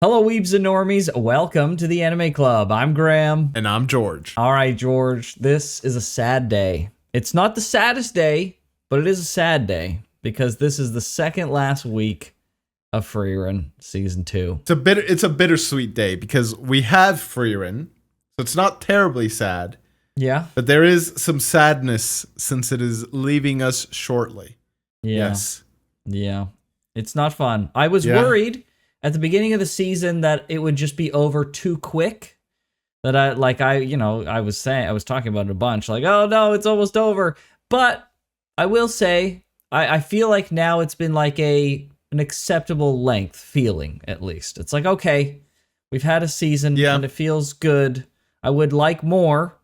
Hello, Weebs and Normies. Welcome to the Anime Club. I'm Graham. And I'm George. All right, George, this is a sad day. It's not the saddest day, but it is a sad day because this is the second last week of Frieren Season 2. It's a bittersweet day because we have Frieren, so it's not terribly sad. Yeah? But there is some sadness since it is leaving us shortly. Yeah. Yes. Yeah. It's not fun. I was worried at the beginning of the season that it would just be over too quick. That I was talking about it a bunch, like, oh no, it's almost over. But I will say, I feel like now it's been like an acceptable length feeling, at least. It's like, okay, we've had a season and it feels good. I would like more,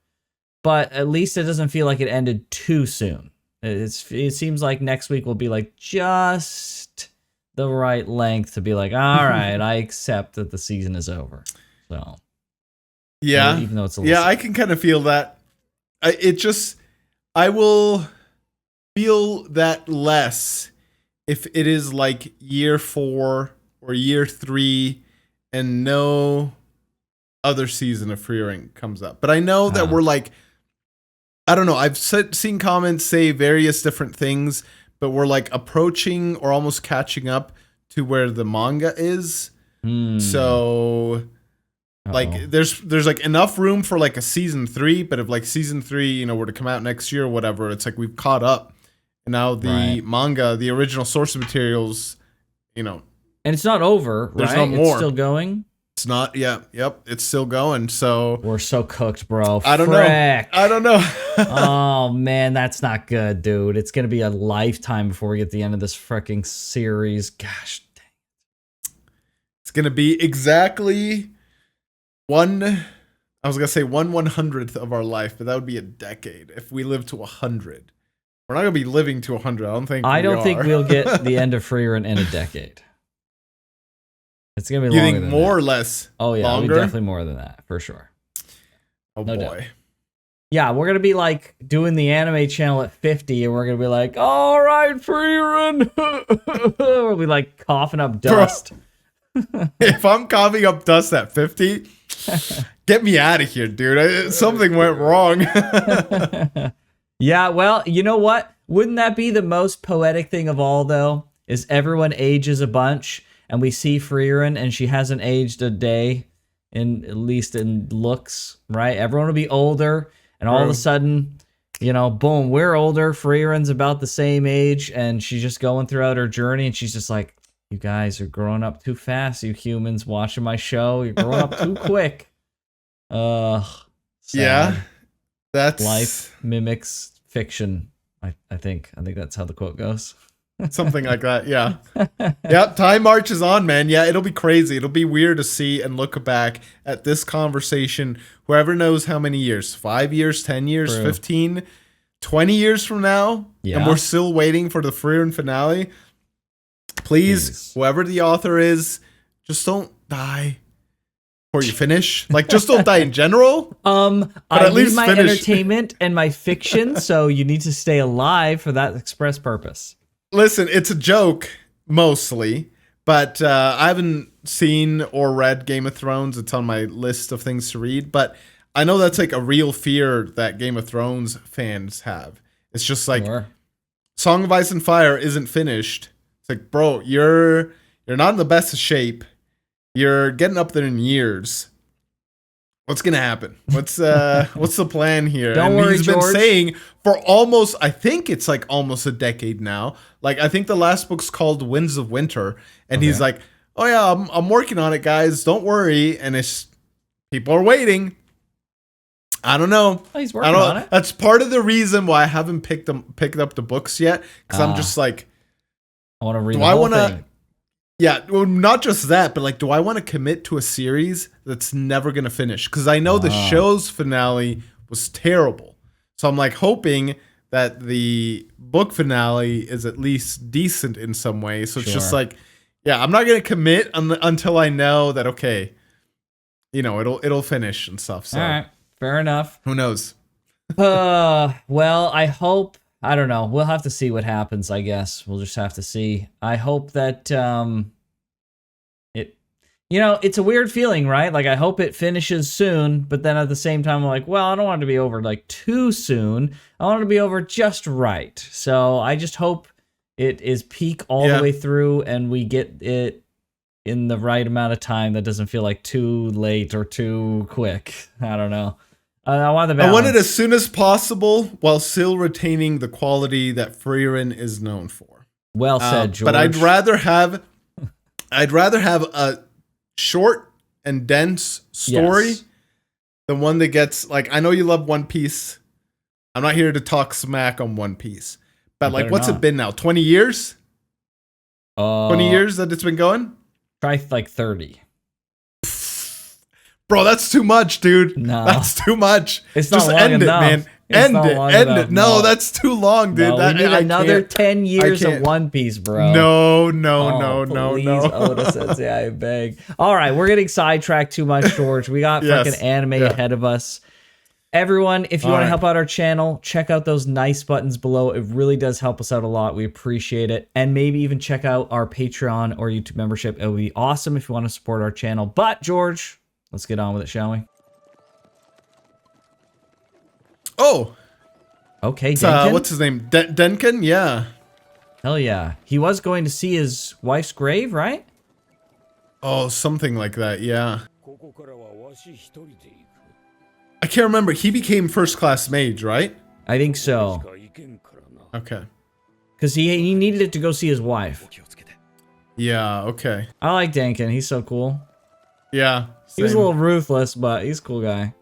but at least it doesn't feel like it ended too soon. It seems like next week will be like just the right length to be like, all right, I accept that the season is over. So yeah, even though it's a little I can kind of feel that. I will feel that less if it is like year 4 or year 3 and no other season of Frieren comes up. But I know that we're like, I don't know. I've seen comments say various different things, but we're like approaching or almost catching up to where the manga is. So like there's like enough room for like a season 3, but if like season 3, were to come out next year or whatever, it's like we've caught up. And now the manga, the original source of materials, and it's not over, there's right? no more. It's still going. It's not. It's still going. So we're so cooked, bro. I don't know. Oh man, that's not good, dude. It's gonna be a lifetime before we get to the end of this freaking series. Gosh dang. It's gonna be exactly one 1/100th of our life, but that would be a decade if we live to 100. We're not gonna be living to 100. I don't think we'll get the end of Frieren in a decade. It's gonna be longer. You think more or less? Oh yeah, longer? It'll be definitely more than that for sure. Oh no boy. Doubt. Yeah, we're gonna be like doing the anime channel at 50, and we're gonna be like, "All right, Frieren." We'll be like coughing up dust. If I'm coughing up dust at 50, get me out of here, dude. Something went wrong. Yeah, well, you know what? Wouldn't that be the most poetic thing of all, though? Is everyone ages a bunch, and we see Frieren, and she hasn't aged a day, at least in looks, right? Everyone will be older, and all of a sudden, boom, we're older. Frieren's about the same age, and she's just going throughout her journey, and she's just like, you guys are growing up too fast, you humans watching my show. You're growing up too quick. Sad. Yeah. That's life mimics fiction. I think that's how the quote goes. Something like that. Yeah. Yep. Time marches on, man. Yeah. It'll be crazy. It'll be weird to see and look back at this conversation. Whoever knows how many years, 5 years, 10 years, 15, 20 years from now. Yeah. And we're still waiting for the Frieren finale. Please, whoever the author is, just don't die. Before you finish, like, just don't die in general. But I need my entertainment and my fiction, so you need to stay alive for that express purpose. Listen, it's a joke mostly, but I haven't seen or read Game of Thrones. It's on my list of things to read, but I know that's like a real fear that Game of Thrones fans have. It's just like Song of Ice and Fire isn't finished. It's like, bro, you're not in the best of shape. You're getting up there in years. What's gonna happen? What's the plan here? Don't worry, he's George. been saying for almost, I think it's like almost a decade now. Like, I think the last book's called Winds of Winter, and he's like, "Oh yeah, I'm working on it, guys. Don't worry." And it's people are waiting. I don't know. Oh, he's working on it. That's part of the reason why I haven't picked up the books yet, because I'm just like, I want to read the whole thing. Yeah, well, not just that, but like, do I want to commit to a series that's never going to finish? Because I know the show's finale was terrible. So I'm like hoping that the book finale is at least decent in some way. So it's just like, yeah, I'm not going to commit until I know that, okay, it'll finish and stuff. So. All right, fair enough. Who knows? Well, I hope I don't know. We'll have to see what happens, I guess. We'll just have to see. I hope that You know, it's a weird feeling, right? Like, I hope it finishes soon, but then at the same time, I'm like, well, I don't want it to be over, like, too soon. I want it to be over just right. So I just hope it is peak all the way through, and we get it in the right amount of time that doesn't feel like too late or too quick. I don't know. I want the balance. I want it as soon as possible while still retaining the quality that Frieren is known for. Well said, George. But I'd rather have a short and dense story than one that gets, like, I know you love One Piece. I'm not here to talk smack on One Piece. But like, what's it been now? 20 years? 20 years that it's been going? Try like 30. Bro, that's too much, dude. No. That's too much. It's not Just long end enough. it, man. End it. No, that's too long, dude. No, we need another 10 years of One Piece, bro. No. Please, Oda Sensei, I beg. All right, we're getting sidetracked too much, George. We got fucking anime ahead of us. Everyone, if you want to help out our channel, check out those nice buttons below. It really does help us out a lot. We appreciate it. And maybe even check out our Patreon or YouTube membership. It would be awesome if you want to support our channel. But, George, let's get on with it, shall we? Oh. Okay, Denkin? What's his name? Denkin? Yeah. Hell yeah. He was going to see his wife's grave, right? Oh, something like that, yeah. I can't remember. He became first class mage, right? I think so. Okay. Because he needed it to go see his wife. Yeah, okay. I like Denkin. He's so cool. Yeah. He was a little ruthless, but he's a cool guy.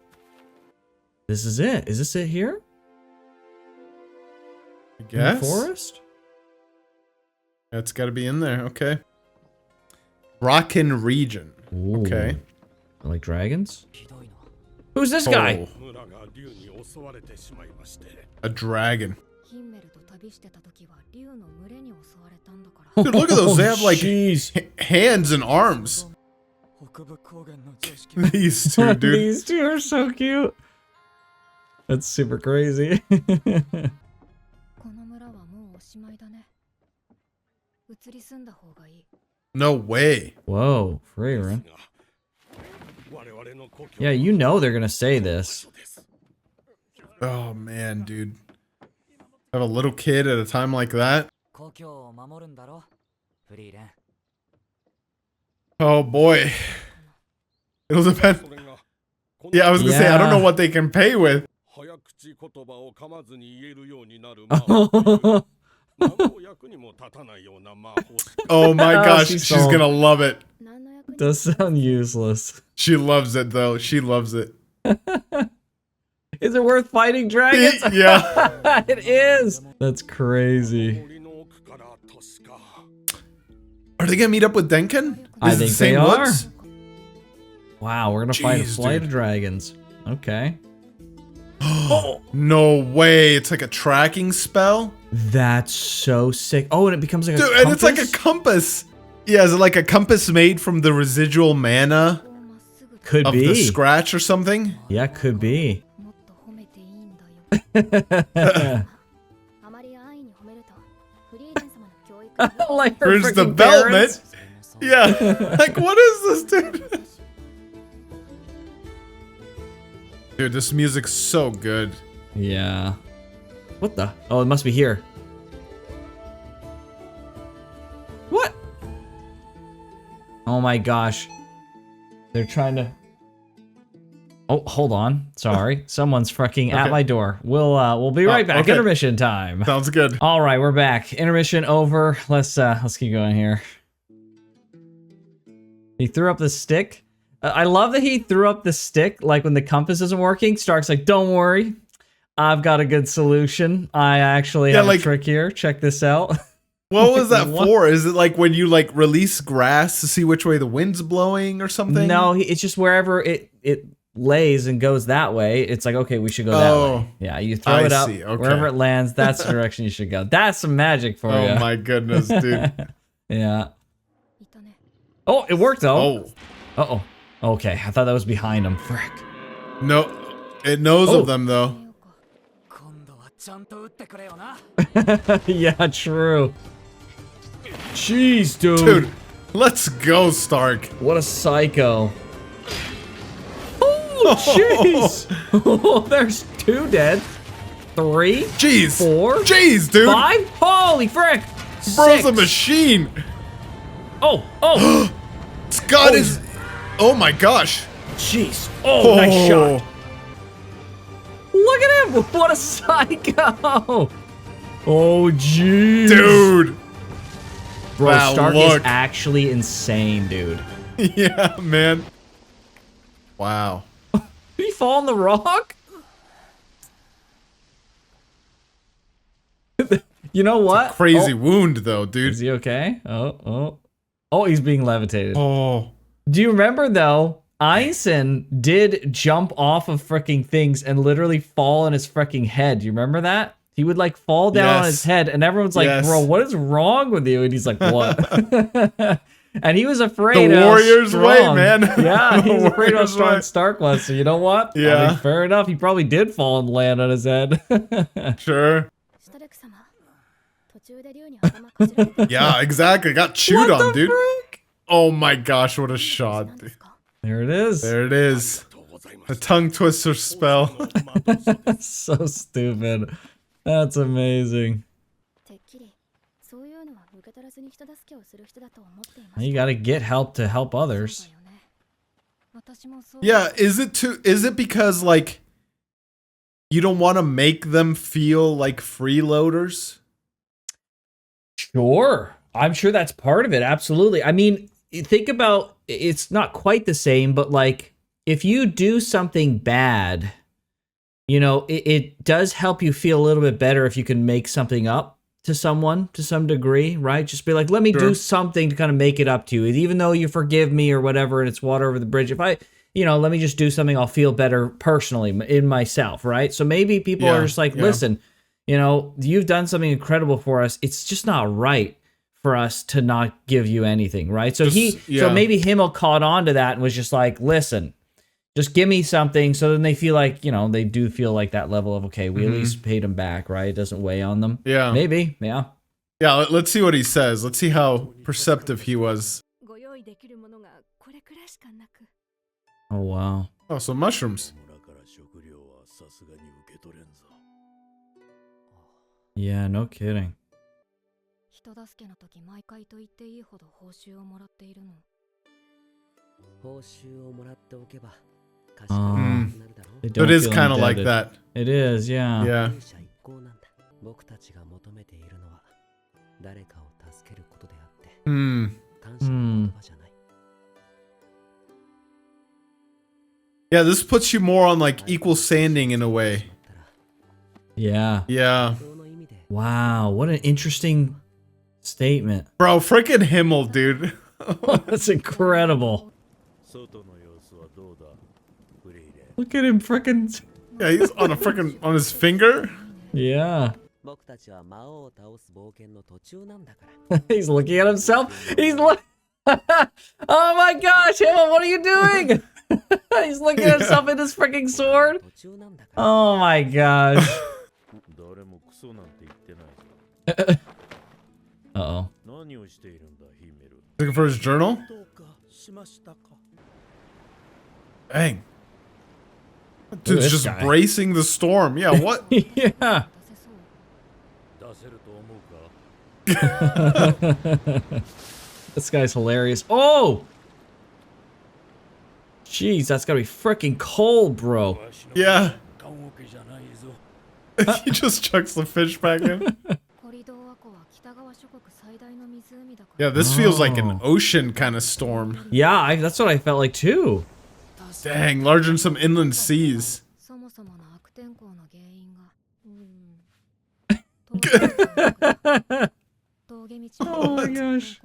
This is it. Is this it here? I guess. In the forest? Yeah, it's got to be in there. Okay. Rockin' region. Ooh. Okay. I like dragons? Who's this guy? A dragon. Dude, look at those. They have like hands and arms. These two, dude. These two are so cute. That's super crazy. No way. Whoa, Frieren. Yeah, you know they're gonna say this. Oh man, dude. Have a little kid at a time like that. Oh boy. It'll depend. Yeah, I was gonna say, I don't know what they can pay with. Oh my gosh, she's gonna love it. Does sound useless. She loves it though. She loves it. Is it worth fighting dragons? Yeah. It is. That's crazy. Are they gonna meet up with Denkin? I think they are. Wow, we're gonna fight a flight of dragons. Okay. Oh, no way. It's like a tracking spell? That's so sick. Oh, and it becomes like a compass? And it's like a compass. Yeah, is it like a compass made from the residual mana? Could of be. The scratch or something? Yeah, could be. Like her Where's development? Yeah. Like, what is this, dude? Dude, this music's so good. Yeah. What the? Oh, it must be here. What? Oh my gosh. They're trying to... Oh, hold on. Sorry. Someone's fucking at my door. We'll be right back. Okay. Intermission time. Sounds good. All right, we're back. Intermission over. Let's keep going here. He threw up the stick. I love that he threw up the stick, like when the compass isn't working. Stark's like, don't worry. I've got a good solution. I actually have a trick here. Check this out. What was that for? Is it like when you like release grass to see which way the wind's blowing or something? No, it's just wherever it lays and goes that way. It's like, okay, we should go that way. Yeah, you throw it up. Okay. Wherever it lands, that's the direction you should go. That's some magic for you. Oh my goodness, dude. Yeah. Oh, it worked though. Oh. Uh-oh. Okay, I thought that was behind him. Frick. No, it knows of them though. Yeah, true. Jeez, dude. Dude, Let's go, Stark. What a psycho. Oh, jeez. Oh, there's 2 dead. 3. Jeez. 4. Jeez, dude. 5. Holy frick. Bro's 6. a machine. Oh. Scott is... Oh my gosh. Jeez. Oh, nice shot. Look at him. What a psycho. Oh, jeez. Dude. Bro, Wow, Stark look. is actually insane, dude. Yeah, man. Wow. Did he fall on the rock? You know what? Crazy wound, though, dude. Is he okay? Oh, he's being levitated. Oh. Do you remember, though, Einstein did jump off of freaking things and literally fall on his freaking head. Do you remember that? He would, like, fall down on his head, and everyone's like, bro, what is wrong with you? And he's like, what? And he was afraid The Warriors of way, man. Yeah, he was afraid of how Warriors strong way. Stark was. So you know what? I Yeah. mean, fair enough. He probably did fall and land on his head. Sure. Yeah, exactly. Got chewed What on, the dude. frick? Oh my gosh, what a shot. There it is. There it is. A tongue twister spell. So stupid. That's amazing. You gotta get help to help others. Yeah, is it because, like, you don't want to make them feel like freeloaders? Sure. I'm sure that's part of it. Absolutely. I mean, think about, it's not quite the same, but like, if you do something bad, you know, it does help you feel a little bit better if you can make something up to someone to some degree, right? Just be like, let me do something to kind of make it up to you. Even though you forgive me or whatever, and it's water over the bridge. If I, you know, let me just do something, I'll feel better personally in myself, right? So maybe people are just like, listen, you know, you've done something incredible for us. It's just not right for us to not give you anything, right? So so maybe Himmel caught on to that and was just like, listen, just give me something. So then they feel like, you know, they do feel like that level of, okay, we at least paid him back, right? It doesn't weigh on them. Yeah. Maybe, yeah. Yeah, let's see what he says. Let's see how perceptive he was. Oh, wow. Oh, so mushrooms. Yeah, no kidding. So it is kind of like that. It is, yeah. Yeah. Yeah, this puts you more on like equal standing in a way. Yeah. Yeah. Wow, what an interesting statement. Bro, freaking Himmel, dude. That's incredible. Look at him freaking. Yeah, he's on on his finger. Yeah. He's looking at himself. He's look. Oh my gosh, Himmel, what are you doing? He's looking at himself in his freaking sword. Oh my gosh. Uh-oh. Looking for his journal? Dang. Dude's just bracing the storm. Yeah, what? Yeah. This guy's hilarious. Oh! Jeez, that's gotta be freaking cold, bro. Yeah. He just chucks the fish back in. Yeah, this feels like an ocean kind of storm. Yeah, that's what I felt like too. Dang, larger than some inland seas. Oh my gosh.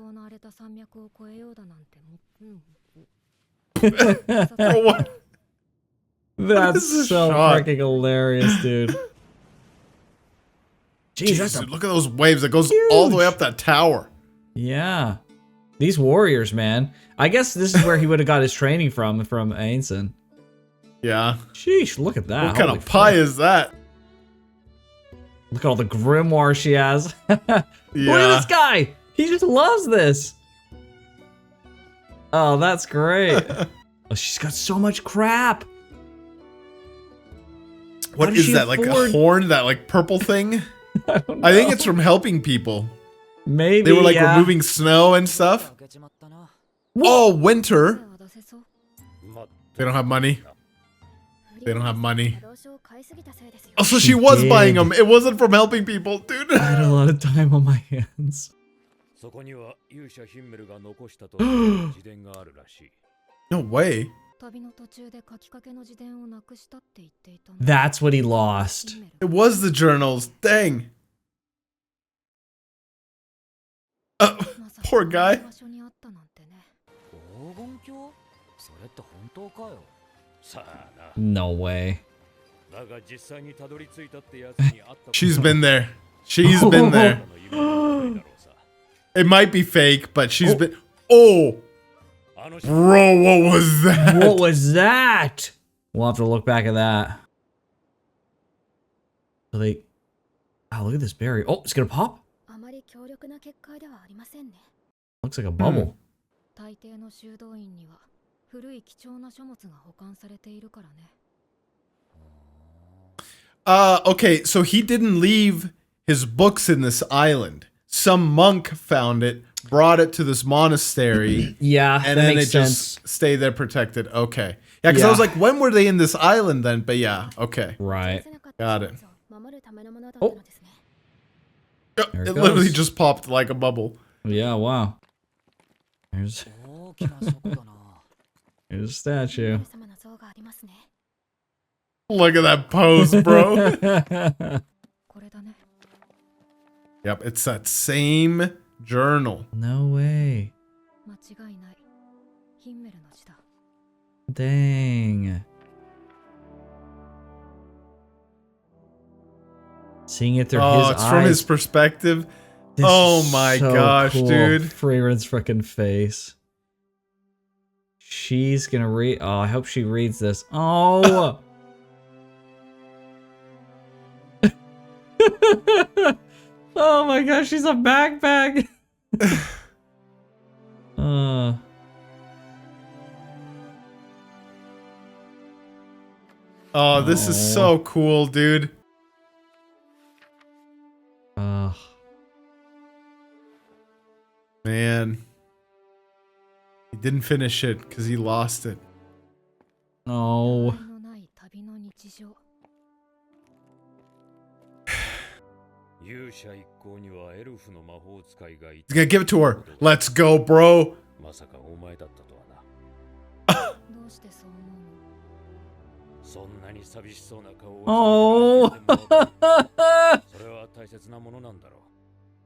What? That's so freaking hilarious, dude. Jeez, Jeez, dude, look at those waves. That goes all the way up that tower. Yeah. These warriors, man. I guess this is where he would have got his training from Ainson. Yeah. Sheesh, look at that. What kind of pie is that? Look at all the grimoire she has. Look at this guy. He just loves this. Oh, that's great. Oh, she's got so much crap. What is that? Like a horn? That like purple thing? I don't know. I think it's from helping people. Maybe They were like removing snow and stuff. Oh, winter. They don't have money. They don't have money. Oh, so she was buying them. It wasn't from helping people, dude. I had a lot of time on my hands. No way. That's what he lost. It was the journals. Dang. Poor guy. No way. She's been there. She's been there. It might be fake, but she's been. Oh, bro, what was that? What was that? We'll have to look back at that. So they. Oh, look at this berry. Oh, it's gonna pop. Looks like a bubble. Okay, so he didn't leave his books in this island. Some monk found it, brought it to this monastery. Yeah, and then it just stayed there protected. Okay. Yeah, because I was like, when were they in this island then? But yeah, okay. Right. Got it. Oh. It literally just popped like a bubble. Yeah, wow. Here's a statue. Look at that pose, bro. Yep, it's that same journal. No way. Dang. Seeing it through his eyes. Oh, it's from his perspective. This oh my gosh, cool. dude. Frieren's freaking face. She's gonna read. Oh, I hope she reads this. Oh. Oh my gosh, she's a backpack. Oh, this is so cool, dude. Man. He didn't finish it because he lost it. No. He's gonna give it to her. Let's go, bro. Oh.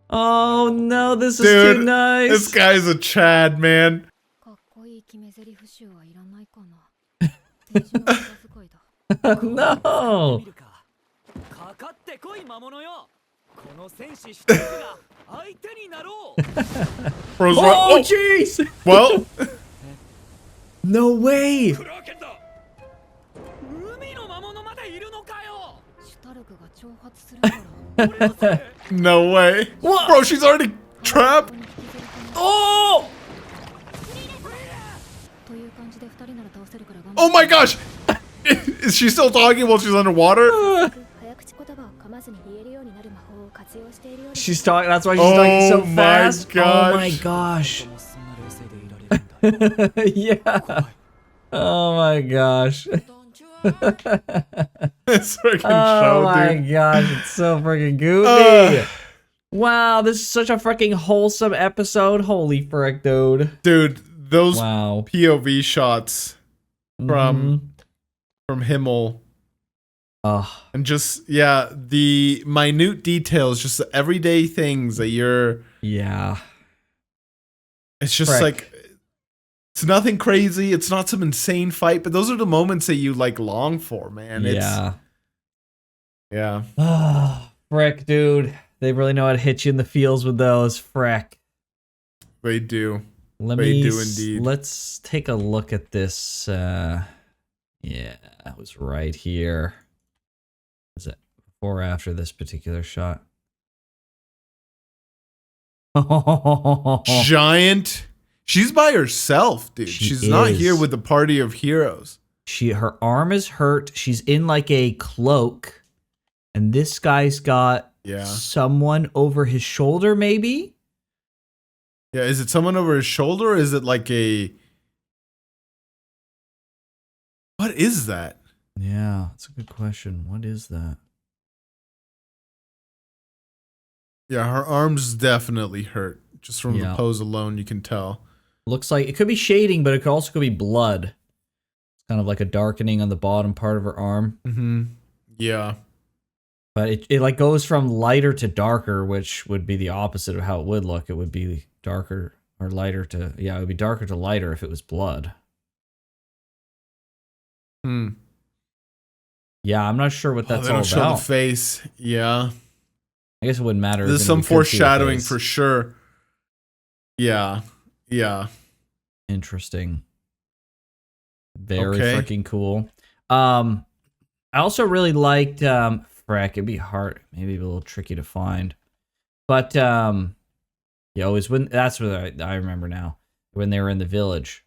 Oh no, this is too nice. This guy's a Chad, man. No. Oh jeez. Well. No way. No way. What? Bro, she's already trapped. Oh! Oh my gosh! Is she still talking while she's underwater? She's talking. That's why she's talking so fast. Gosh. Oh my gosh. Yeah. Oh my gosh. This freaking oh show, my dude. gosh, it's so freaking goofy. Wow, this is such a freaking wholesome episode. Holy frick, dude. Dude, those POV shots from Himmel. And just, yeah, the minute details, just the everyday things that you're... Yeah. It's just like... It's nothing crazy. It's not some insane fight, but those are the moments that you like long for, man. Yeah. Yeah. Oh, frick, dude. They really know how to hit you in the feels with those. Frick. They do. They do indeed. Let's take a look at this. Yeah, that was right here. Is it before or after this particular shot? Giant She's by herself, dude. She's not here with the party of heroes. Her arm is hurt. She's in like a cloak, and this guy's got someone over his shoulder, maybe. Yeah, is it someone over his shoulder? Or is it like a? What is that? Yeah, that's a good question. What is that? Yeah, her arm's definitely hurt. Just from the pose alone, you can tell. Looks like it could be shading, but it could also be blood. It's kind of like a darkening on the bottom part of her arm. Mm-hmm. Yeah. But it like goes from lighter to darker, which would be the opposite of how it would look. It would be darker or lighter to, it would be darker to lighter if it was blood. Yeah, I'm not sure what that's all about. Show the face. Yeah. I guess it wouldn't matter. There's some foreshadowing for sure. Yeah. Yeah. Interesting. Very freaking cool. I also really liked it'd be hard, maybe a little tricky to find. But that's what I remember now, when they were in the village.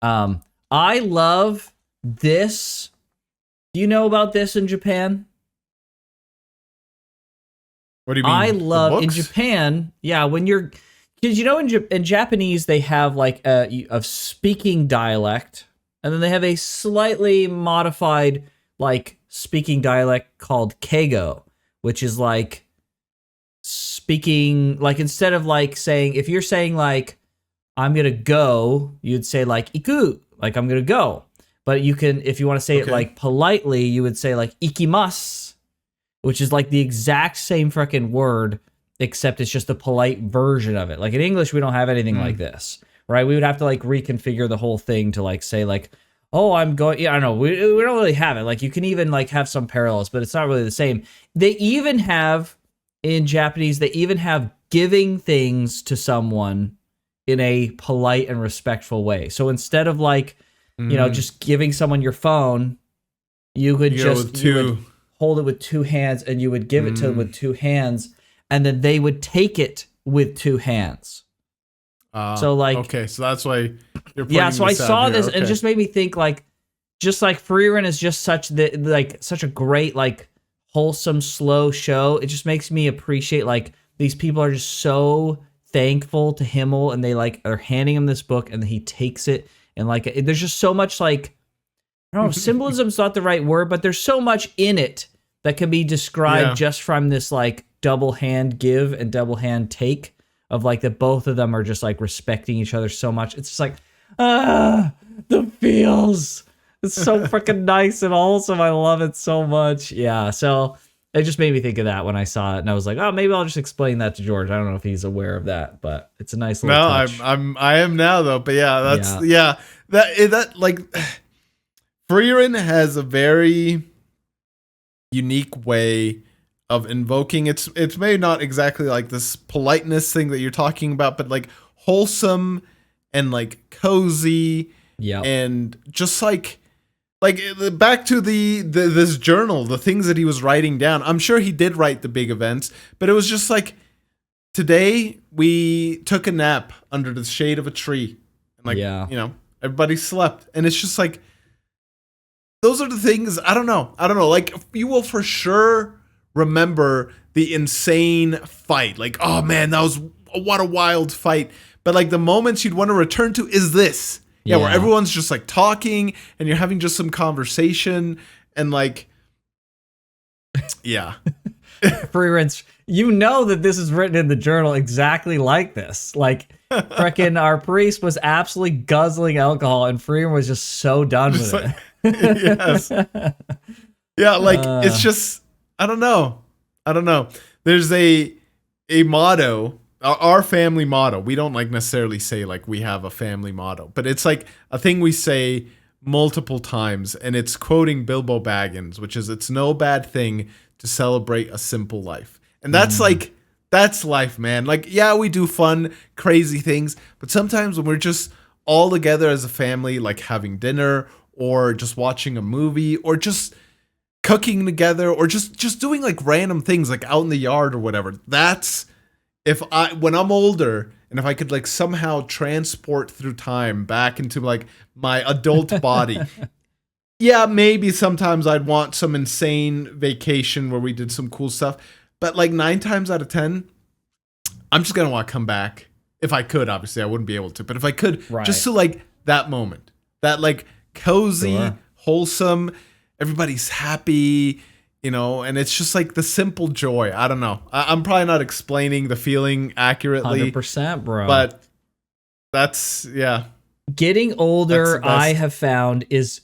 I love this. Do you know about this in Japan? What do you mean? I love in Japan, when you're, because in Japanese they have like a speaking dialect, and then they have a slightly modified like speaking dialect called keigo, which is like speaking, like instead of like saying, if you're saying like I'm gonna go, you'd say like iku, like I'm gonna go. But you can, if you want to say it like politely, you would say like ikimasu, which is like the exact same freaking word, except it's just a polite version of it. Like in English, we don't have anything like this, right? We would have to like reconfigure the whole thing to like say like, oh, I'm going, I don't know. We don't really have it. Like you can even like have some parallels, but it's not really the same. They even have, in Japanese, they even have giving things to someone in a polite and respectful way. So instead of like, just giving someone your phone, you would hold it with two hands, and you would give it to them with two hands, and then they would take it with two hands. So like, okay, so that's why you're so I saw this and it just made me think like, just like Frieren is just such a great like wholesome slow show. It just makes me appreciate like these people are just so thankful to Himmel, and they like are handing him this book, and he takes it, and like there's just so much like, I don't know, symbolism's not the right word, but there's so much in it that can be described just from this like double hand give and double hand take of like that both of them are just like respecting each other so much. It's just like, the feels. It's so freaking nice and wholesome. I love it so much. Yeah, so it just made me think of that when I saw it, and I was like, oh, maybe I'll just explain that to George. I don't know if he's aware of that, but it's a nice little touch. I am now though. But that like Frieren has a very unique way of invoking. It's maybe not exactly like this politeness thing that you're talking about, but like wholesome and like cozy, and just like back to this journal, the things that he was writing down. I'm sure he did write the big events, but it was just like, today we took a nap under the shade of a tree, and like everybody slept, and it's just like, those are the things. I don't know. Like, you will for sure remember the insane fight. Like, oh man, what a wild fight. But like the moments you'd want to return to is this. Yeah, where everyone's just like talking, and you're having just some conversation, and like, Frieren's, that this is written in the journal exactly like this. Like, frickin' our priest was absolutely guzzling alcohol, and Frieren was just so done with it. Yes. Yeah, like it's just, I don't know. There's a motto, our family motto. We don't like necessarily say like we have a family motto, but it's like a thing we say multiple times, and it's quoting Bilbo Baggins, which is, it's no bad thing to celebrate a simple life. And that's like, that's life, man. Like, yeah, we do fun, crazy things, but sometimes when we're just all together as a family, like having dinner, or just watching a movie, or just cooking together, or just doing like random things like out in the yard or whatever. That's, when I'm older and if I could like somehow transport through time back into like my adult body, yeah, maybe sometimes I'd want some insane vacation where we did some cool stuff. But like 9 times out of 10, I'm just gonna want to come back. If I could, obviously I wouldn't be able to, but if I could, just to like that moment, that like cozy, wholesome, everybody's happy, you know, and it's just like the simple joy. I don't know. I'm probably not explaining the feeling accurately. 100%, bro. But that's, yeah. Getting older, I have found, is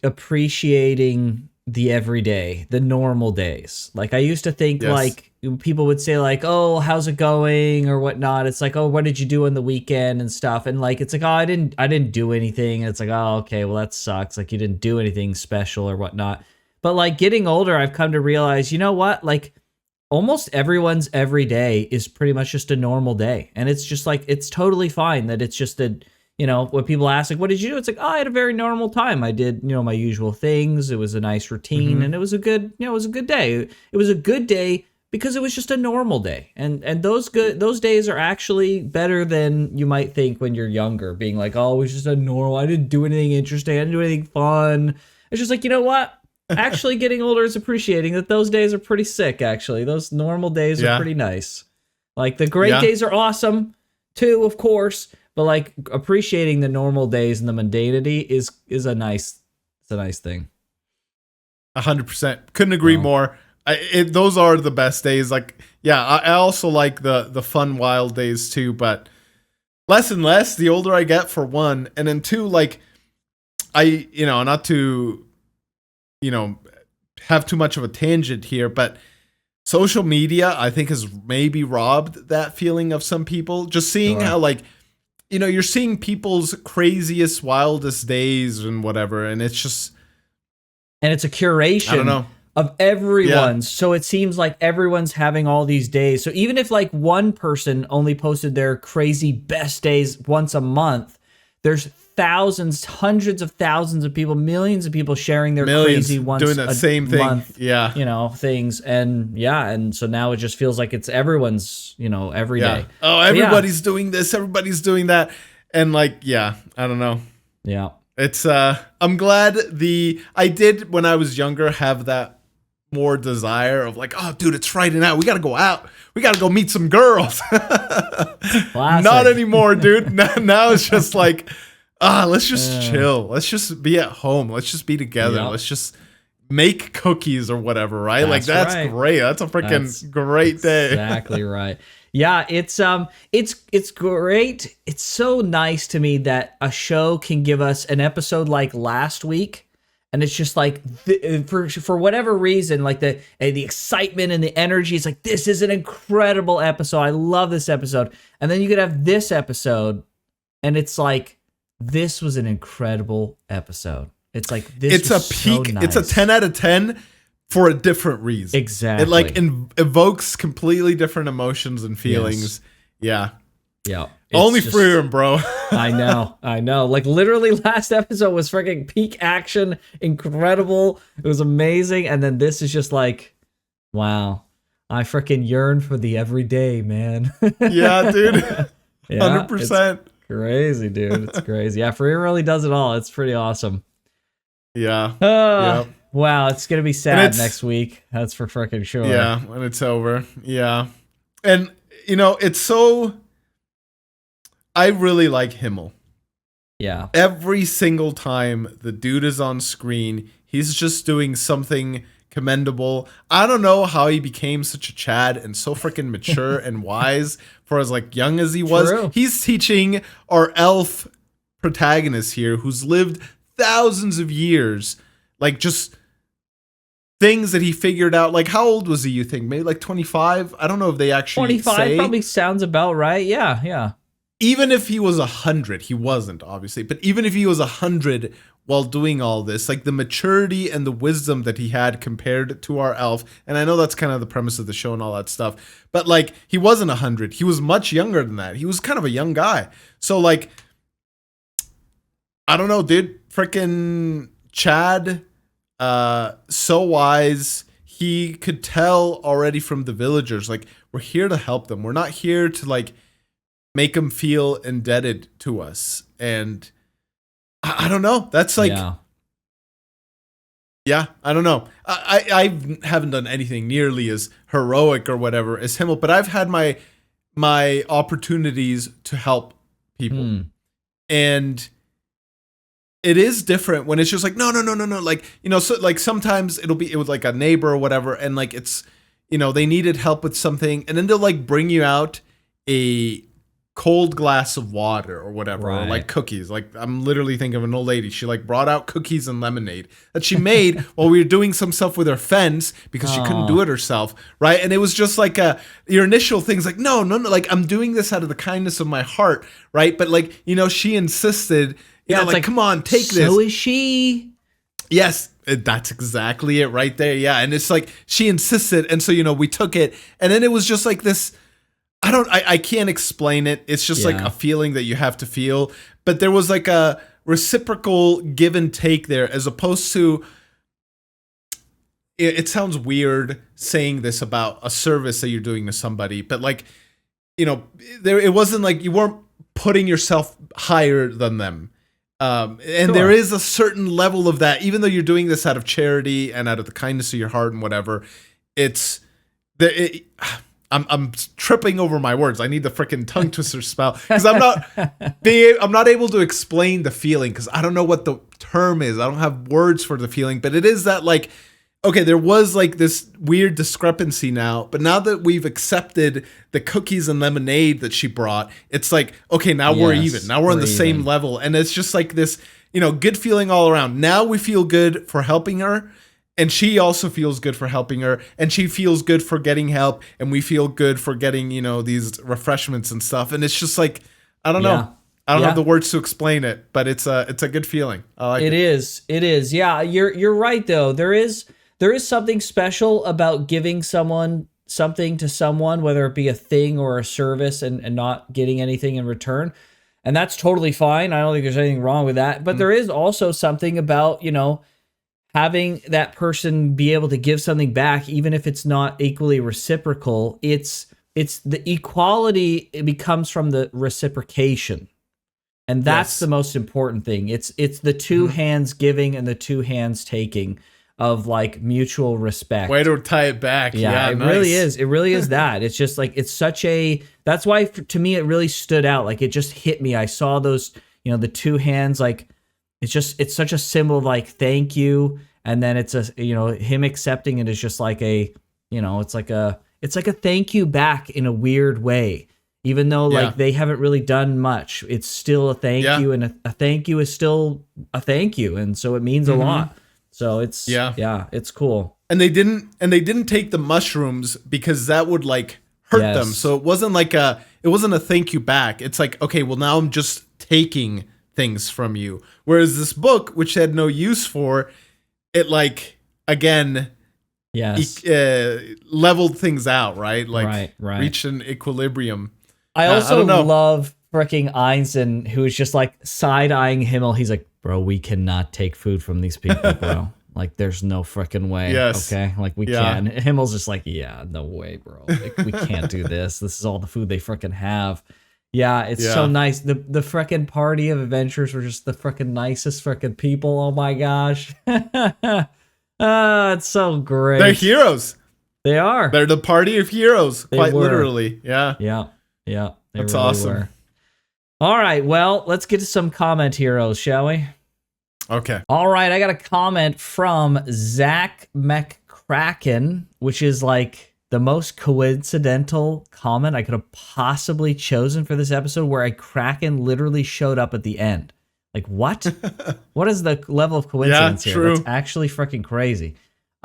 appreciating the everyday, the normal days. Like I used to think like people would say like, oh, how's it going or whatnot. It's like, oh, what did you do on the weekend and stuff. And like, it's like, oh, I didn't do anything. And it's like, oh, okay, well that sucks. Like you didn't do anything special or whatnot. But like getting older, I've come to realize, you know what? Like almost everyone's every day is pretty much just a normal day. And it's just like, it's totally fine that it's just a, you know, when people ask, like, what did you do? It's like, oh, I had a very normal time. I did, you know, my usual things. It was a nice routine and it was a good, you know, it was a good day. It was a good day because it was just a normal day. And those days are actually better than you might think when you're younger, being like, oh, it was just a normal, I didn't do anything interesting. I didn't do anything fun. It's just like, you know what? Actually getting older is appreciating that those days are pretty sick, actually. Those normal days are pretty nice. Like the great days are awesome too, of course. But like appreciating the normal days and the mundanity is a nice thing. 100%. Couldn't agree more. Those are the best days. Like, yeah, I also like the fun, wild days too, but less and less the older I get, for one. And then two, like you know, not to, you know, have too much of a tangent here, but social media, I think, has maybe robbed that feeling of some people. Just seeing how like, you know, you're seeing people's craziest, wildest days and whatever, and it's just... And it's a curation of everyone's, so it seems like everyone's having all these days. So even if like one person only posted their crazy best days once a month, there's thousands, hundreds of thousands of people, millions of people sharing their crazy once doing that same thing, month, you know, things. And so now it just feels like it's everyone's, you know, every day. Oh, everybody's doing this, everybody's doing that, and like, I don't know. Yeah, it's I'm glad I did when I was younger have that more desire of like, oh, dude, it's Friday night, we gotta go out, we gotta go meet some girls. Not anymore, dude. Now it's just like, let's just chill. Let's just be at home. Let's just be together. Let's just make cookies or whatever, right? That's great. That's a freaking great day. Exactly right. Yeah, it's great. It's so nice to me that a show can give us an episode like last week, and it's just like for whatever reason, like the excitement and the energy. It's like, this is an incredible episode. I love this episode. And then you could have this episode, and it's like, this was an incredible episode. It's like, this. It's a peak. So nice. It's a 10 out of 10 for a different reason. Exactly. It like evokes completely different emotions and feelings. Yeah. Only Frieren, bro. I know. Like literally last episode was freaking peak action, incredible. It was amazing. And then this is just like, wow. I freaking yearn for the everyday, man. Yeah, dude. 100%. Crazy, dude. It's crazy. Yeah, Frieren really does it all. It's pretty awesome. Yeah. Wow, it's gonna be sad next week. That's for freaking sure. Yeah, when it's over. Yeah. And you know, it's so, I really like Himmel. Yeah. Every single time the dude is on screen, he's just doing something commendable. I don't know how he became such a Chad and so freaking mature and wise for as like young as he was. True. He's teaching our elf protagonist here, who's lived thousands of years, like just things that he figured out. Like, how old was he, you think? Maybe like 25? I don't know if they actually 25 say. Probably sounds about right. Yeah. Even if he was 100, he wasn't, obviously, but even if he was 100 while doing all this, like the maturity and the wisdom that he had compared to our elf, and I know that's kind of the premise of the show and all that stuff, but like, he wasn't 100. He was much younger than that. He was kind of a young guy. So like, I don't know, dude. Freaking Chad, so wise. He could tell already from the villagers, like, we're here to help them. We're not here to like make them feel indebted to us. And I don't know. That's like, yeah, I don't know. I haven't done anything nearly as heroic or whatever as Himmel, but I've had my opportunities to help people. And it is different when it's just like, no. Like, so like sometimes it was like a neighbor or whatever. And like, it's, they needed help with something. And then they'll like bring you out a cold glass of water or whatever, or like cookies. Like, I'm literally thinking of an old lady. She like brought out cookies and lemonade that she made while we were doing some stuff with her fence because she couldn't do it herself, right? And it was just like your initial thing's like, no, like I'm doing this out of the kindness of my heart, right? But like, she insisted, like, come on, take this. So is she. Yes, that's exactly it right there. Yeah, and it's like she insisted, and so we took it, and then it was just like this. I can't explain it. It's just like a feeling that you have to feel. But there was like a reciprocal give and take there, as opposed to, it sounds weird saying this about a service that you're doing to somebody, but like, it wasn't like you weren't putting yourself higher than them. And there is a certain level of that, even though you're doing this out of charity and out of the kindness of your heart and whatever. I'm tripping over my words. I need the freaking tongue twister spell because I'm not able to explain the feeling because I don't know what the term is. I don't have words for the feeling, but it is that like, okay, there was like this weird discrepancy now, but now that we've accepted the cookies and lemonade that she brought, it's like, okay, now we're even. Now we're on the same level. And it's just like this, good feeling all around. Now we feel good for helping her. And she also feels good for helping her, and she feels good for getting help, and we feel good for getting, these refreshments and stuff. And it's just like, I don't know. I don't have the words to explain it, but it's a good feeling. I like it. It is. Yeah, you're right though. There is something special about giving something to someone, whether it be a thing or a service, and not getting anything in return. And that's totally fine. I don't think there's anything wrong with that. But there is also something about, having that person be able to give something back, even if it's not equally reciprocal. It's the equality. It becomes from the reciprocation. And that's the most important thing. It's the two hands giving and the two hands taking of like mutual respect. Way to tie it back. Yeah, it really is. It really is that. It's just like, that's why to me it really stood out. Like it just hit me. I saw those, the two hands, like it's such a symbol of like, thank you. And then it's him accepting it is just like it's like a thank you back in a weird way. Even though like they haven't really done much, it's still a thank you, and a thank you is still a thank you, and so it means a lot. So it's it's cool. And they didn't take the mushrooms because that would like hurt them. So it wasn't a thank you back. It's like, okay, well now I'm just taking things from you. Whereas this book, which had no use for it, like again, leveled things out, right? Like reached an equilibrium. I also love freaking Einstein, who is just like side-eyeing Himmel. He's like, bro, we cannot take food from these people, bro. Like, there's no freaking way. Yes. Okay? Like, we can't. Himmel's just like, yeah, no way, bro. Like, we can't do this. This is all the food they freaking have. Yeah, it's so nice. The freaking party of adventurers were just the freaking nicest freaking people. Oh my gosh. It's so great. They're heroes. They are. They're the party of heroes, quite literally. Yeah. Yeah. That's really awesome. Were. All right, well, let's get to some comment heroes, shall we? Okay. All right, I got a comment from Zach McCracken, which is like the most coincidental comment I could have possibly chosen for this episode, where a Kraken literally showed up at the end. Like, what? What is the level of coincidence here? True. That's actually freaking crazy.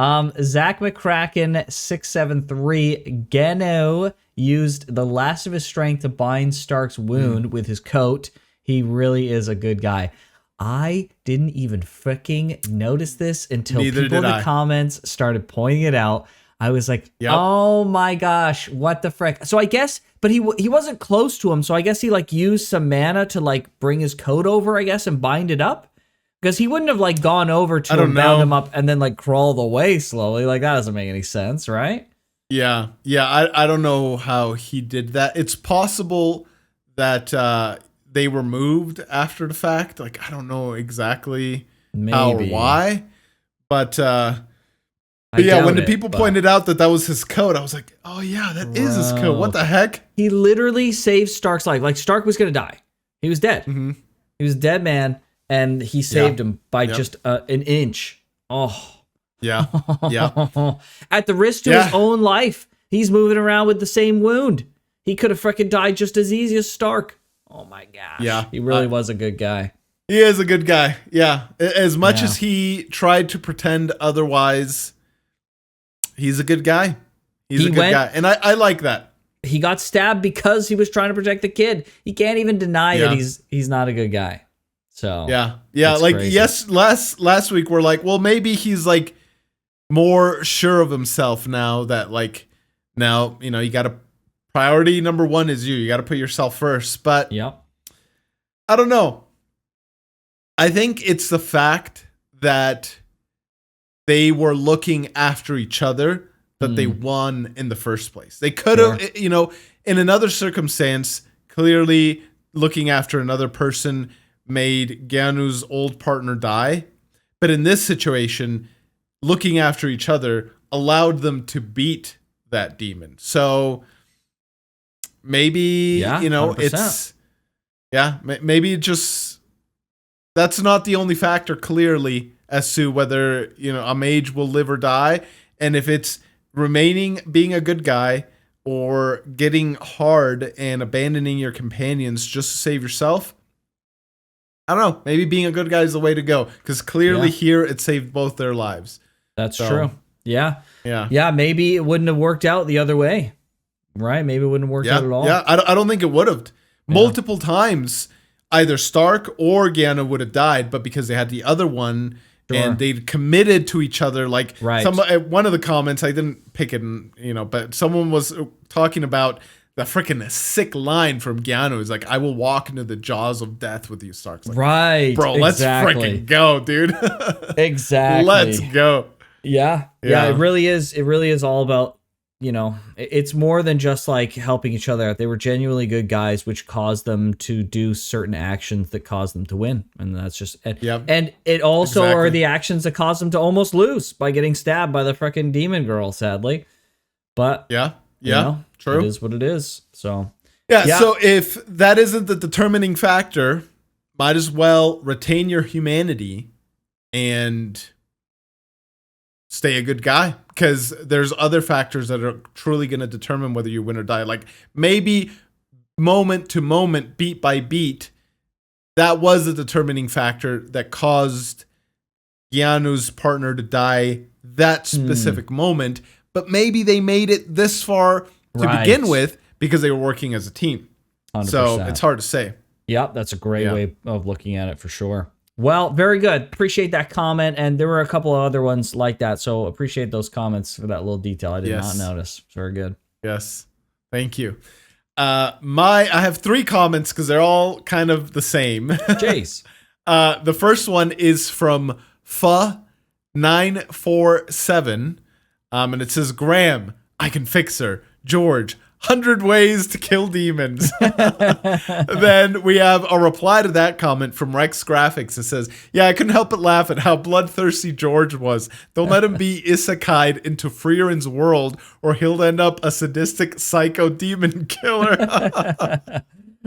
Zach McCracken 673 Geno used the last of his strength to bind Stark's wound with his coat. He really is a good guy. I didn't even freaking notice this until people in the comments started pointing it out. I was like, oh my gosh, what the frick? So I guess, but he wasn't close to him, so I guess he like used some mana to like bring his coat over, I guess, and bind it up. Because he wouldn't have like gone over to him, bound him up, and then like crawled away slowly. Like, that doesn't make any sense, right? Yeah. I don't know how he did that. It's possible that they were moved after the fact. Like, I don't know exactly Maybe. how or why, but yeah, when the people but pointed out that was his coat, I was like, oh yeah, that is his coat. What the heck? He literally saved Stark's life. Like, Stark was gonna die. He was dead. Mm-hmm. He was a dead man, and he saved him by just an inch. Oh. Yeah. Yeah. At the risk to his own life. He's moving around with the same wound. He could have freaking died just as easy as Stark. Oh my gosh. Yeah. He really was a good guy. He is a good guy. Yeah. As much as he tried to pretend otherwise, he's a good guy. He's a good guy. And I like that. He got stabbed because he was trying to protect the kid. He can't even deny that he's not a good guy. So yeah. Like crazy. Yes, last week we're like, well, maybe he's like more sure of himself now that like now, you know, you got to priority number one is you. You got to put yourself first. But I don't know. I think it's the fact that they were looking after each other that they won in the first place. They could have, you know, in another circumstance, clearly looking after another person made Gyanu's old partner die. But in this situation, looking after each other allowed them to beat that demon. So maybe, you know, 100%. Maybe just that's not the only factor clearly as to whether, you know, a mage will live or die. And if it's remaining being a good guy or getting hard and abandoning your companions just to save yourself, I don't know. Maybe being a good guy is the way to go, because clearly here it saved both their lives. That's true. Yeah. Maybe it wouldn't have worked out the other way, right? Maybe it wouldn't have worked out at all. Yeah, I don't think it would have. Multiple times, either Stark or Gyanu would have died, but because they had the other one and they'd committed to each other. Like one of the comments, I didn't pick it, you know, but someone was talking about the freaking sick line from Gyanu. Is like, I will walk into the jaws of death with you, Stark. Like, right. Bro, let's freaking go, dude. Exactly. Let's go. Yeah. It really is. It really is all about, you know, it's more than just like helping each other out. They were genuinely good guys, which caused them to do certain actions that caused them to win. And that's just it. And it also are the actions that caused them to almost lose by getting stabbed by the freaking demon girl, sadly. But you know, true. It is what it is. So so if that isn't the determining factor, might as well retain your humanity and stay a good guy, because there's other factors that are truly going to determine whether you win or die. Like maybe moment to moment, beat by beat, that was the determining factor that caused Gyanu's partner to die that specific moment. But maybe they made it this far to begin with because they were working as a team. 100%. So it's hard to say. Yep, that's a great way of looking at it for sure. Well, very good. Appreciate that comment. And there were a couple of other ones like that. So appreciate those comments for that little detail. I did not notice. It's very good. Yes. Thank you. I have 3 comments because they're all kind of the same. Jace. The first one is from Fa947. And it says, Graham, I can fix her. George, 100 ways to kill demons. Then we have a reply to that comment from Rex Graphics that says, I couldn't help but laugh at how bloodthirsty George was. Don't let him be isekai'd into Frieren's world or he'll end up a sadistic psycho demon killer.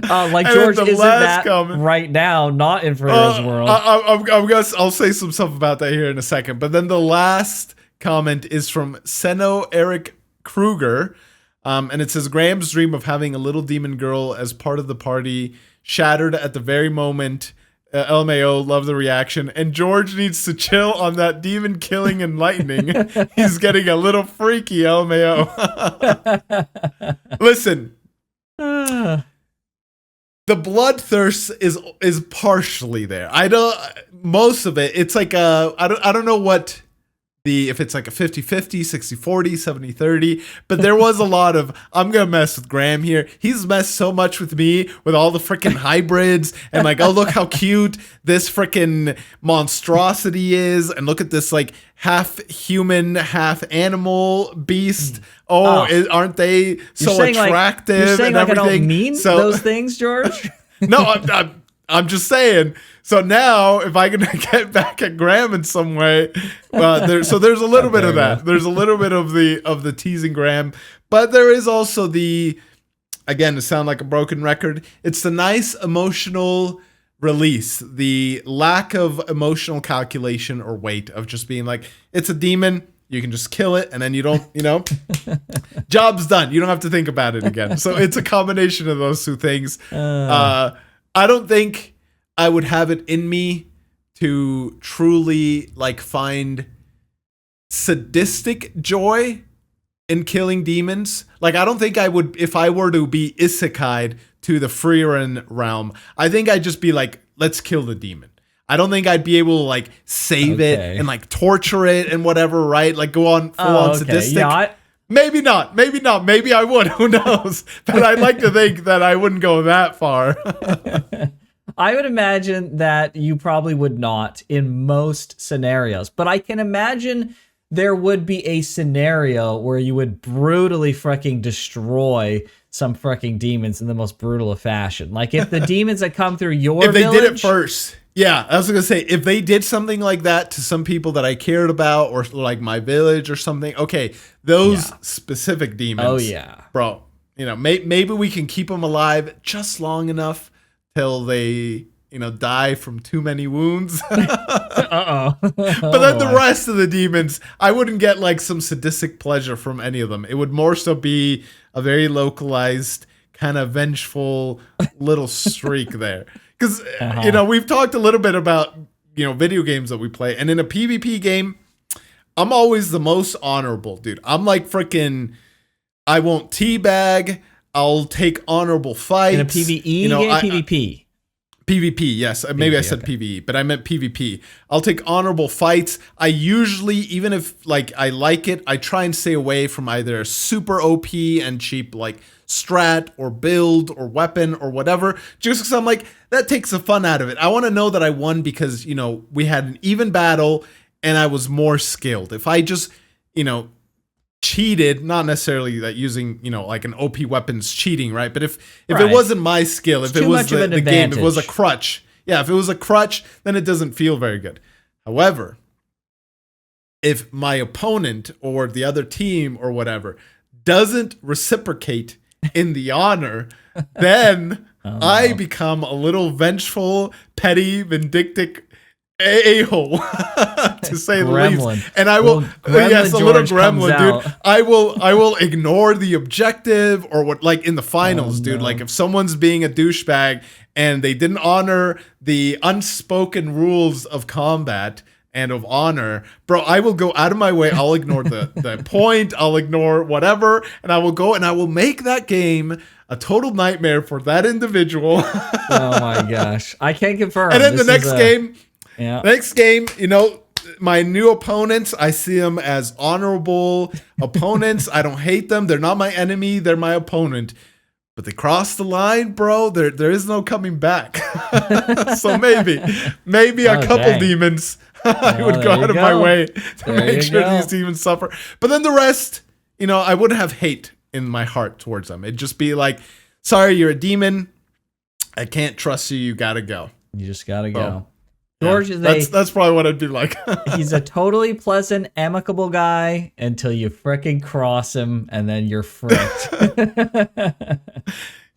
Like George isn't that comment, right now, not in Frieren's world. I'll say some stuff about that here in a second. But then the last comment is from Seno Eric Kruger. And it says, Graham's dream of having a little demon girl as part of the party shattered at the very moment. LMAO, love the reaction. And George needs to chill on that demon killing and lightning. He's getting a little freaky, LMAO. Listen. The bloodthirst is partially there. Most of it, it's like I don't know what if it's like a 50-50, 60-40, 70-30. But there was a lot of, I'm going to mess with Graham here. He's messed so much with me with all the freaking hybrids and like, oh, look how cute this freaking monstrosity is. And look at this like half human, half animal beast. Aren't they so attractive? You're saying and like everything? I don't mean those things, George? No, I'm just saying. So now, if I can get back at Graham in some way, there's a little bit of that. There's a little bit of the teasing Graham, but there is also again, to sound like a broken record, it's the nice emotional release, the lack of emotional calculation or weight of just being like, it's a demon. You can just kill it, and then you don't, job's done. You don't have to think about it again. So it's a combination of those two things. I don't think I would have it in me to truly like find sadistic joy in killing demons. Like, I don't think I would, if I were to be isekai'd to the Frieren realm, I think I'd just be like, let's kill the demon. I don't think I'd be able to like save it and like torture it and whatever, right? Like go on full on sadistic. Yeah, maybe not. Maybe I would. Who knows? But I'd like to think that I wouldn't go that far. I would imagine that you probably would not in most scenarios, but I can imagine there would be a scenario where you would brutally freaking destroy some freaking demons in the most brutal of fashion. Like if the demons that come through your if they village, did it first. Yeah, I was going to say, if they did something like that to some people that I cared about or like my village or something, okay, those specific demons. Oh, yeah. Bro, maybe we can keep them alive just long enough till they, die from too many wounds. Uh-oh. But then the rest of the demons, I wouldn't get like some sadistic pleasure from any of them. It would more so be a very localized, kind of vengeful little streak there. Because, we've talked a little bit about, video games that we play. And in a PvP game, I'm always the most honorable, dude. I'm like freaking, I won't teabag. I'll take honorable fights. In a PvE game? PvP? PvP, yes. Maybe I said PvE, but I meant PvP. I'll take honorable fights. I usually, even if like I like it, I try and stay away from either super OP and cheap like strat or build or weapon or whatever, just because I'm like, that takes the fun out of it. I want to know that I won because, we had an even battle and I was more skilled. If I just, cheated, not necessarily that using, like an OP weapon's cheating, right? But if it wasn't my skill, if it was the game, if it was a crutch. Yeah, if it was a crutch, then it doesn't feel very good. However, if my opponent or the other team or whatever doesn't reciprocate in the honor, then I become a little vengeful, petty, vindictive a-hole, to say the least. And I will, yes, a little gremlin, dude. I will ignore the objective or what, like in the finals, dude. Like if someone's being a douchebag and they didn't honor the unspoken rules of combat and of honor, bro, I will go out of my way. I'll ignore the point. I'll ignore whatever. And I will go and I will make that game a total nightmare for that individual. Oh my gosh. I can't confirm. And then the next game, my new opponents, I see them as honorable opponents. I don't hate them. They're not my enemy. They're my opponent. But they cross the line, bro. There is no coming back. So maybe a couple demons I would go out of my way to make sure these demons suffer. But then the rest, I wouldn't have hate in my heart towards them. It'd just be like, sorry, you're a demon. I can't trust you. You gotta go. You just gotta go. George is that's probably what it'd be like. He's a totally pleasant, amicable guy until you fricking cross him, and then you're fricked.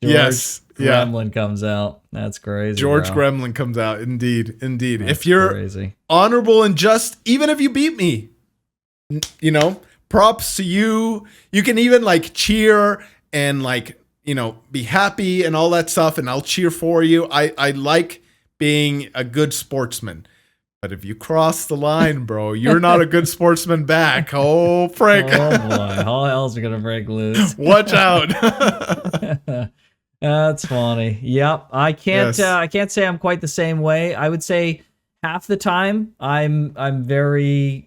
Yes, Gremlin comes out. That's crazy. George Gremlin comes out. Indeed. That's if you're crazy, honorable and just, even if you beat me, props to you. You can even like cheer and like be happy and all that stuff, and I'll cheer for you. I like being a good sportsman. But if you cross the line, bro, you're not a good sportsman back. Oh, frick. Oh, boy. All hell's going to break loose. Watch out. That's funny. Yep. I can't say I'm quite the same way. I would say half the time I'm very,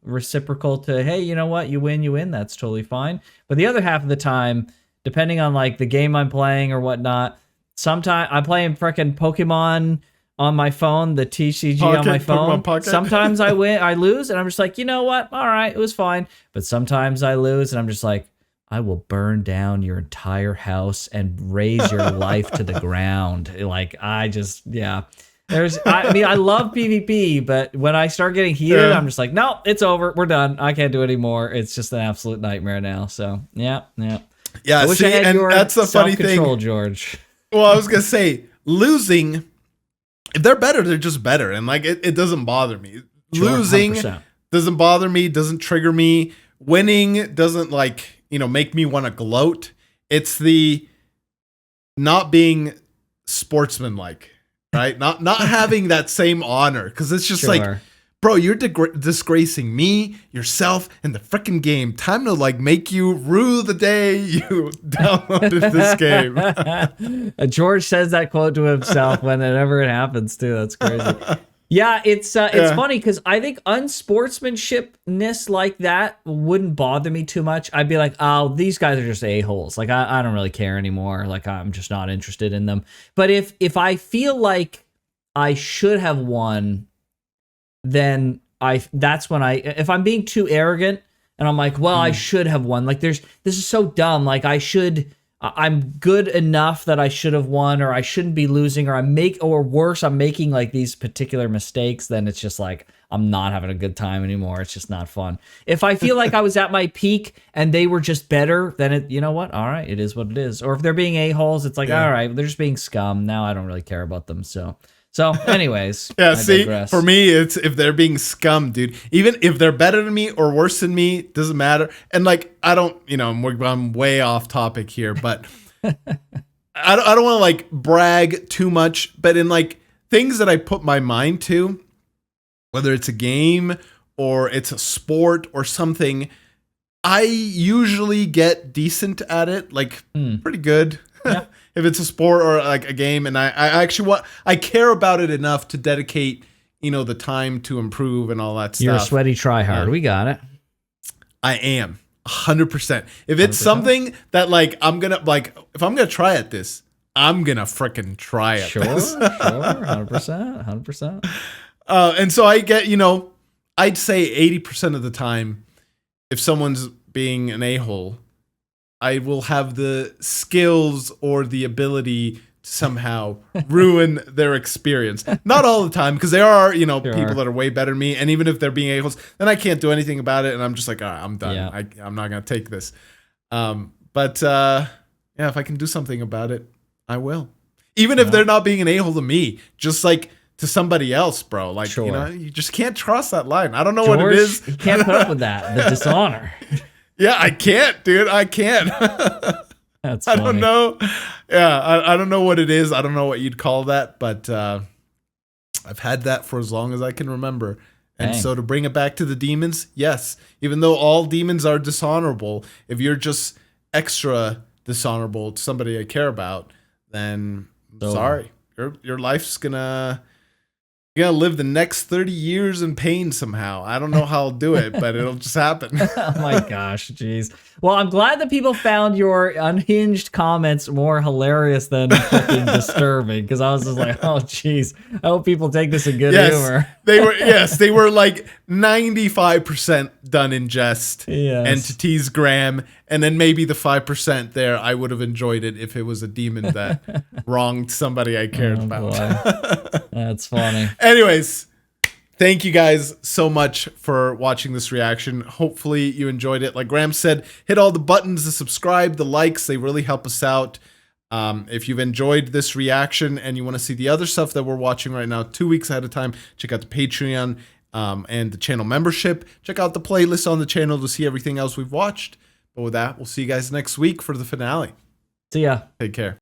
reciprocal to, hey, you know what, you win, that's totally fine. But the other half of the time, depending on like the game I'm playing or whatnot, sometimes I'm playing freaking Pokemon on my phone, the TCG on my phone. Sometimes I win, I lose, and I'm just like, you know what? All right, it was fine. But sometimes I lose, and I'm just like, I will burn down your entire house and raise your life to the ground. Like, yeah. I love PvP, but when I start getting heated, I'm just like, no, it's over. We're done. I can't do it anymore. It's just an absolute nightmare now. So, yeah. Yeah, I wish I had and your that's the funny thing, George. Well, I was gonna say, losing, if they're better, they're just better, and like it doesn't bother me. Sure, losing 100%. Doesn't bother me, doesn't trigger me. Winning doesn't make me want to gloat. It's the not being sportsmanlike, right? not having that same honor, because it's just like, bro, you're disgracing me, yourself, and the freaking game. Time to make you rue the day you downloaded this game. George says that quote to himself whenever it happens too. That's crazy. Yeah, it's funny because I think unsportsmanshipness like that wouldn't bother me too much. I'd be like, oh, these guys are just a-holes. Like, I don't really care anymore. Like, I'm just not interested in them. But if I feel like I should have won, then that's when if I'm being too arrogant and I'm like, well, I should have won. Like, this is so dumb. Like, I'm good enough that I should have won, or I shouldn't be losing, or worse, I'm making like these particular mistakes. Then it's just like, I'm not having a good time anymore. It's just not fun. If I feel like I was at my peak and they were just better, then you know what? All right, it is what it is. Or if they're being a-holes, it's like, all right, they're just being scum. Now I don't really care about them. So anyways, yeah. For me, it's if they're being scum, dude. Even if they're better than me or worse than me, doesn't matter. And like, I don't, I'm way off topic here, but I don't want to brag too much. But in things that I put my mind to, whether it's a game or it's a sport or something, I usually get decent at it, pretty good. Yeah. If it's a sport or a game, and I actually I care about it enough to dedicate, the time to improve and all that stuff. You're a sweaty tryhard. We got it. I am 100%. If it's 100%. Something that I'm gonna if I'm gonna try at this, I'm gonna frickin' try it. Sure, 100%. And so I get, I'd say 80% of the time, if someone's being an a-hole, I will have the skills or the ability to somehow ruin their experience. Not all the time, because there are, people that are way better than me. And even if they're being a-holes, then I can't do anything about it. And I'm just like, all right, I'm done. Yeah. I'm not going to take this. But if I can do something about it, I will. Even if they're not being an a-hole to me, just to somebody else, bro. You just can't cross that line. I don't know what it is. You can't put up with that. The dishonor. Yeah, I can't, dude. I can't. That's funny. I don't know. Yeah, I don't know what it is. I don't know what you'd call that, but I've had that for as long as I can remember. And so to bring it back to the demons, yes, even though all demons are dishonorable, if you're just extra dishonorable to somebody I care about, then sorry, your life's gonna live the next 30 years in pain somehow. I don't know how I'll do it, but it'll just happen. Oh my gosh, jeez. Well, I'm glad that people found your unhinged comments more hilarious than fucking disturbing, because I was just like, oh jeez, I hope people take this in good humor. They were 95% done in jest and to tease Graham, and then maybe the 5% there, I would have enjoyed it if it was a demon that wronged somebody I cared about. That's funny. Anyways, thank you guys so much for watching this reaction. Hopefully you enjoyed it. Like Graham said, hit all the buttons to subscribe, the likes. They really help us out. If you've enjoyed this reaction and you want to see the other stuff that we're watching right now 2 weeks ahead of time, check out the Patreon and the channel membership. Check out the playlist on the channel to see everything else we've watched. But with that, we'll see you guys next week for the finale. See ya. Take care.